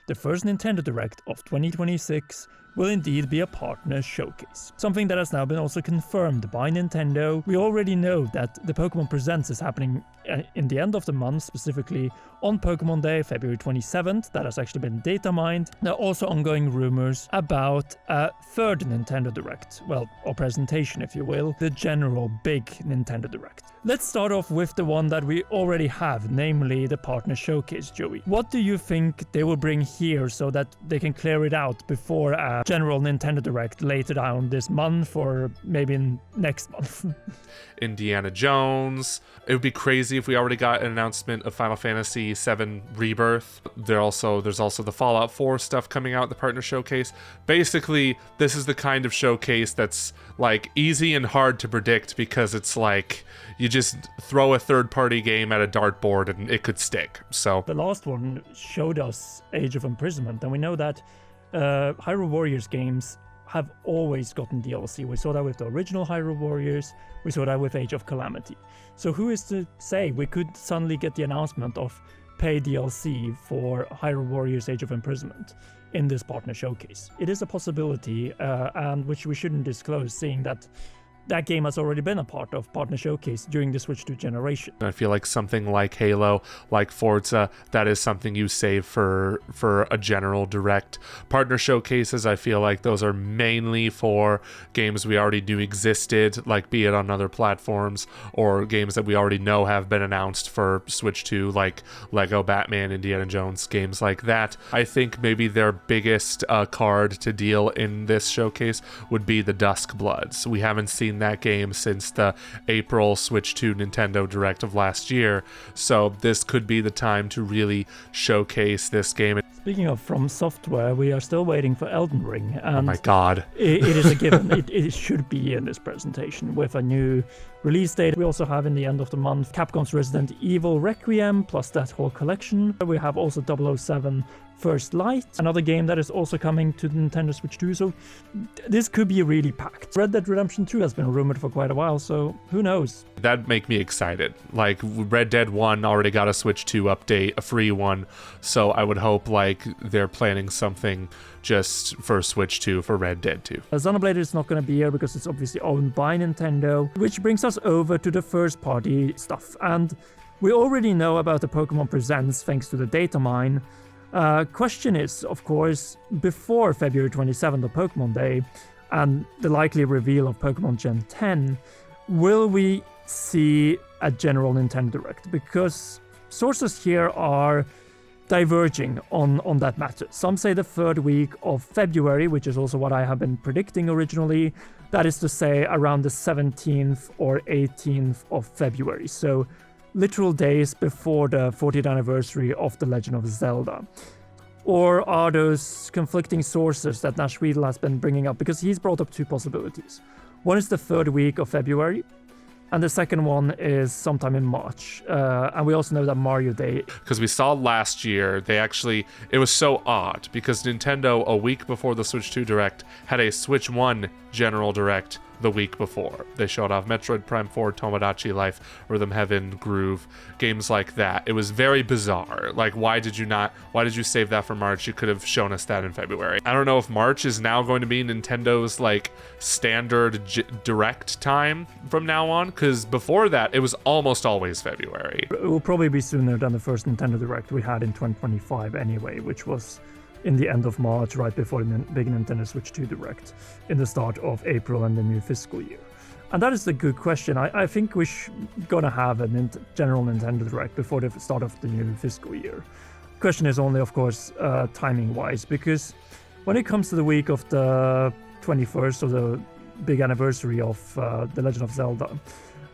the first Nintendo Direct of 2026 will indeed be a partner showcase. Something that has now been also confirmed by Nintendo. We already know that the Pokemon Presents is happening in the end of the month, specifically on Pokemon Day, February 27th. That has actually been data mined. There are also ongoing rumors about a third Nintendo Direct, well, or presentation if you will, the general big Nintendo Direct. Let's start off with the one that we already have, namely the partner showcase, Joey. What do you think they will bring here so that they can clear it out before a general Nintendo Direct later down this month or maybe next month? Indiana Jones. It would be crazy if we already got an announcement of Final Fantasy VII Rebirth. There's also the Fallout 4 stuff coming out, the partner showcase. Basically, this is the kind of showcase that's like easy and hard to predict because it's like you just throw a third-party game at a dartboard and it could stick. So the last one showed us Age of Imprisonment, and we know that Hyrule Warriors games have always gotten DLC. We saw that with the original Hyrule Warriors, we saw that with Age of Calamity. So who is to say we could suddenly get the announcement of pay DLC for Hyrule Warriors Age of Imprisonment in this partner showcase? It is a possibility, and which we shouldn't disclose, seeing that that game has already been a part of Partner Showcase during the Switch 2 generation. I feel like something like Halo, like Forza, that is something you save for a general direct. Partner Showcases, I feel like those are mainly for games we already knew existed, like be it on other platforms, or games that we already know have been announced for Switch 2, like Lego Batman, Indiana Jones, games like that. I think maybe their biggest card to deal in this showcase would be the Dusk Bloods. We haven't seen that game since the April Switch 2 Nintendo Direct of last year, so this could be the time to really showcase this game. Speaking of From Software, we are still waiting for Elden Ring, and oh my god, it is a given. It should be in this presentation with a new release date. We also have in the end of the month Capcom's Resident Evil Requiem plus that whole collection. We have also 007 First Light, another game that is also coming to the Nintendo Switch 2, so this could be really packed. Red Dead Redemption 2 has been rumored for quite a while, so who knows? That'd make me excited. Like, Red Dead 1 already got a Switch 2 update, a free one, so I would hope like they're planning something just for Switch 2 for Red Dead 2. Xenoblade is not going to be here because it's obviously owned by Nintendo, which brings us over to the first party stuff, and we already know about the Pokemon Presents thanks to the data mine. Question is, of course, before February 27th of Pokemon Day and the likely reveal of Pokemon Gen 10, will we see a general Nintendo Direct? Because sources here are diverging on that matter. Some say the third week of February, which is also what I have been predicting originally. That is to say around the 17th or 18th of February. So literal days before the 40th anniversary of The Legend of Zelda. Or are those conflicting sources that Nash Riedel has been bringing up? Because he's brought up two possibilities. One is the third week of February, and the second one is sometime in March. And we also know that Mario Day... Because we saw last year, it was so odd, because Nintendo, a week before the Switch 2 Direct, had a Switch 1 General Direct the week before. They showed off Metroid Prime 4, Tomodachi Life, Rhythm Heaven, Groove, games like that. It was very bizarre. Like, why did you save that for March? You could have shown us that in February. I don't know if March is now going to be Nintendo's like standard direct time from now on, because before that it was almost always February. It will probably be sooner than the first Nintendo Direct we had in 2025 anyway, which was in the end of March, right before the big Nintendo Switch 2 Direct, in the start of April and the new fiscal year. And that is the good question. I think we're gonna have a general Nintendo Direct before the start of the new fiscal year. The question is only, of course, timing-wise, because when it comes to the week of the 21st, or the big anniversary of The Legend of Zelda,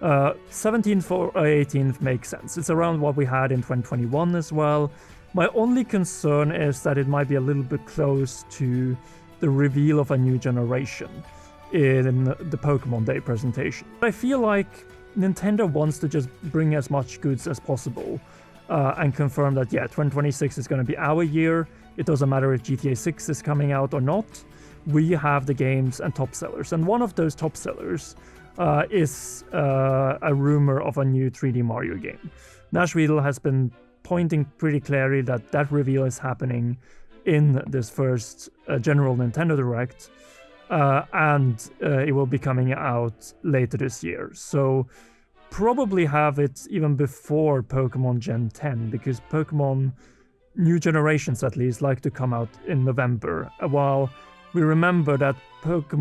17th or 18th makes sense. It's around what we had in 2021 as well. My only concern is that it might be a little bit close to the reveal of a new generation in the Pokemon Day presentation. I feel like Nintendo wants to just bring as much goods as possible and confirm that, yeah, 2026 is going to be our year. It doesn't matter if GTA 6 is coming out or not. We have the games and top sellers. And one of those top sellers is a rumor of a new 3D Mario game. Nash Riedel has been pointing pretty clearly that reveal is happening in this first general Nintendo Direct, and it will be coming out later this year. So probably have it even before Pokemon Gen 10, because Pokemon new generations at least like to come out in November, while we remember that Super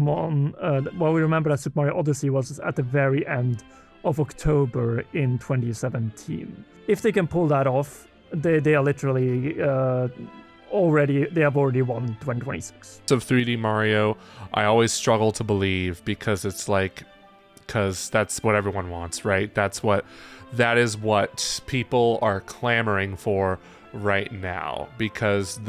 Mario Odyssey was at the very end of October in 2017. If they can pull that off, they are literally they have already won 2026. Of 3D Mario, I always struggle to believe, because it's like, because that's what everyone wants, right? That is what people are clamoring for right now, because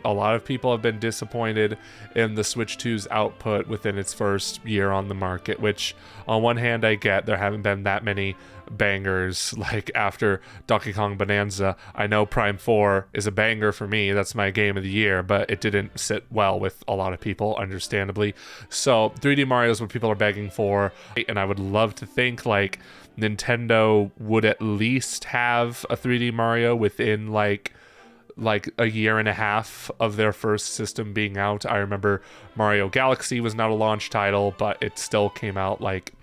a lot of people have been disappointed in the Switch 2's output within its first year on the market, which on one hand I get. There haven't been that many bangers like after Donkey Kong Bonanza. I know Prime 4 is a banger for me. That's my game of the year, but it didn't sit well with a lot of people, understandably. So 3D Mario is what people are begging for, and I would love to think like Nintendo would at least have a 3D Mario within like a year and a half of their first system being out. I remember Mario Galaxy was not a launch title, but it still came out like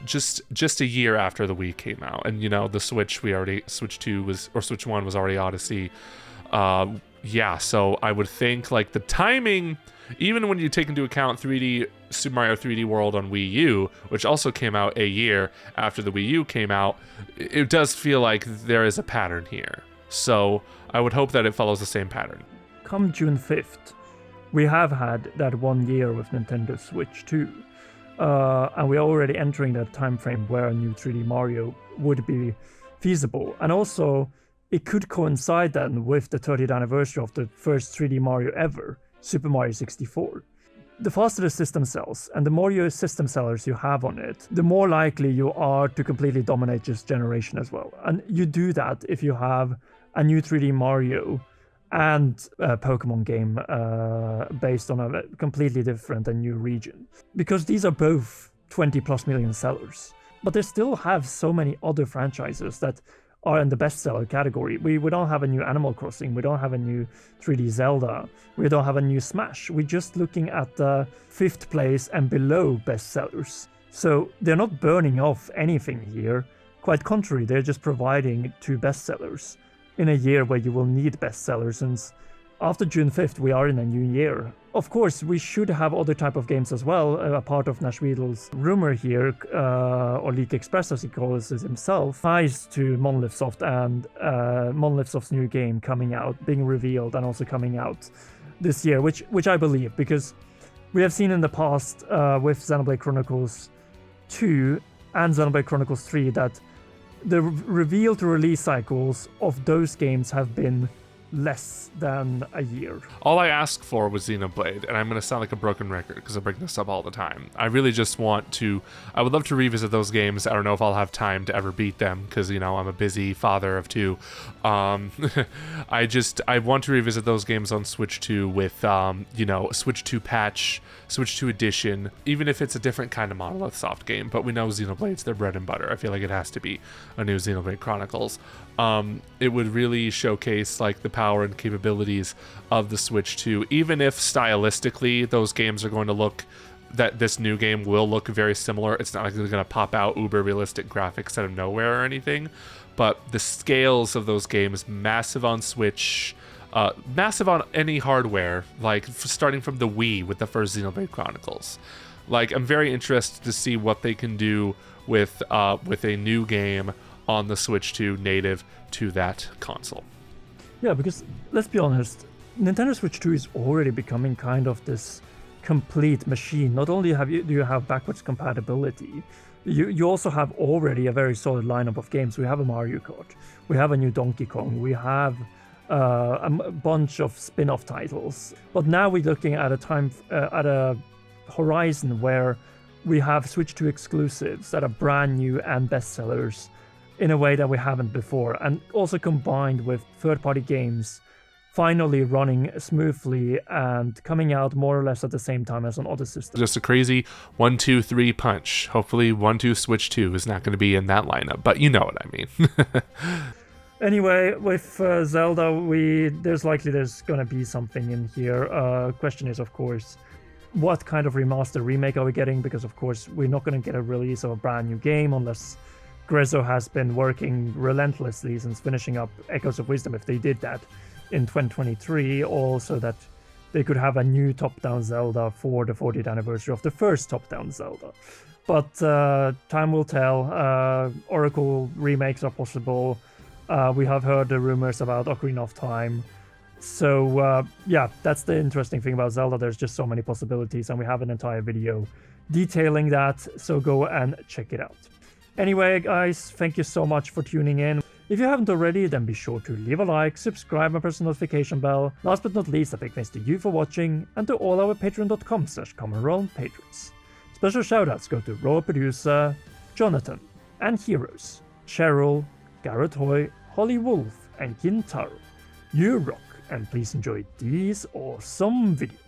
just a year after the Wii came out. And the Switch, Switch 2 Switch 1 was already Odyssey. So I would think like the timing, even when you take into account Super Mario 3D World on Wii U, which also came out a year after the Wii U came out, it does feel like there is a pattern here. So I would hope that it follows the same pattern. Come June 5th, we have had that 1 year with Nintendo Switch 2. And we're already entering that time frame where a new 3D Mario would be feasible. And also, it could coincide then with the 30th anniversary of the first 3D Mario ever, Super Mario 64. The faster the system sells, and the more your system sellers you have on it, the more likely you are to completely dominate this generation as well. And you do that if you have a new 3D Mario and a Pokemon game based on a completely different and new region. Because these are both 20 plus million sellers. But they still have so many other franchises that are in the bestseller category. We don't have a new Animal Crossing, we don't have a new 3D Zelda, we don't have a new Smash. We're just looking at the 5th place and below bestsellers. So they're not burning off anything here. Quite contrary, they're just providing 2 bestsellers in a year where you will need bestsellers, since after June 5th we are in a new year. Of course, we should have other type of games as well. A part of Nash Wiedel's rumor here, or Leak Express as he calls it himself, ties to Monolith Soft and Monolith Soft's new game coming out, being revealed and also coming out this year, which I believe, because we have seen in the past with Xenoblade Chronicles 2 and Xenoblade Chronicles 3 that the reveal to release cycles of those games have been less than a year. All I asked for was Xenoblade, and I'm going to sound like a broken record because I bring this up all the time. I really just I would love to revisit those games. I don't know if I'll have time to ever beat them because, I'm a busy father of 2. I want to revisit those games on Switch 2 with, Switch 2 patch, Switch 2 edition, even if it's a different kind of Monolith Soft game, but we know Xenoblade's their bread and butter. I feel like it has to be a new Xenoblade Chronicles. It would really showcase like the power and capabilities of the Switch 2, even if stylistically those games are going to look, that this new game will look very similar. It's not like they're going to pop out uber realistic graphics out of nowhere or anything, but the scales of those games, massive on Switch, massive on any hardware, like starting from the Wii with the first Xenoblade Chronicles. Like, I'm very interested to see what they can do with a new game on the Switch 2 native to that console. Yeah, because let's be honest, Nintendo Switch 2 is already becoming kind of this complete machine. Not only do you have backwards compatibility, you also have already a very solid lineup of games. We have a Mario Kart, we have a new Donkey Kong, we have a bunch of spin-off titles. But now we're looking at a horizon where we have Switch 2 exclusives that are brand new and bestsellers in a way that we haven't before, and also combined with third-party games finally running smoothly and coming out more or less at the same time as on other systems. Just a crazy 1-2-3 punch. Hopefully 1-2 Switch 2 is not going to be in that lineup, but you know what I mean. Anyway, with Zelda, there's gonna be something in here. Question is, of course, what kind of remaster remake are we getting? Because of course we're not gonna get a release of a brand new game unless Grezzo has been working relentlessly since finishing up Echoes of Wisdom. If they did that in 2023, also that they could have a new top-down Zelda for the 40th anniversary of the first top-down Zelda. But time will tell. Oracle remakes are possible. We have heard the rumors about Ocarina of Time. So yeah, that's the interesting thing about Zelda. There's just so many possibilities, and we have an entire video detailing that, so go and check it out. Anyway, guys, thank you so much for tuning in. If you haven't already, then be sure to leave a like, subscribe, and press the notification bell. Last but not least, a big thanks to you for watching, and to all our patreon.com/commonrealm patrons. Special shoutouts go to Raw Producer, Jonathan, and Heroes, Cheryl, Garrett Hoy, Holly Wolf, and Kintaro. You rock, and please enjoy these awesome videos.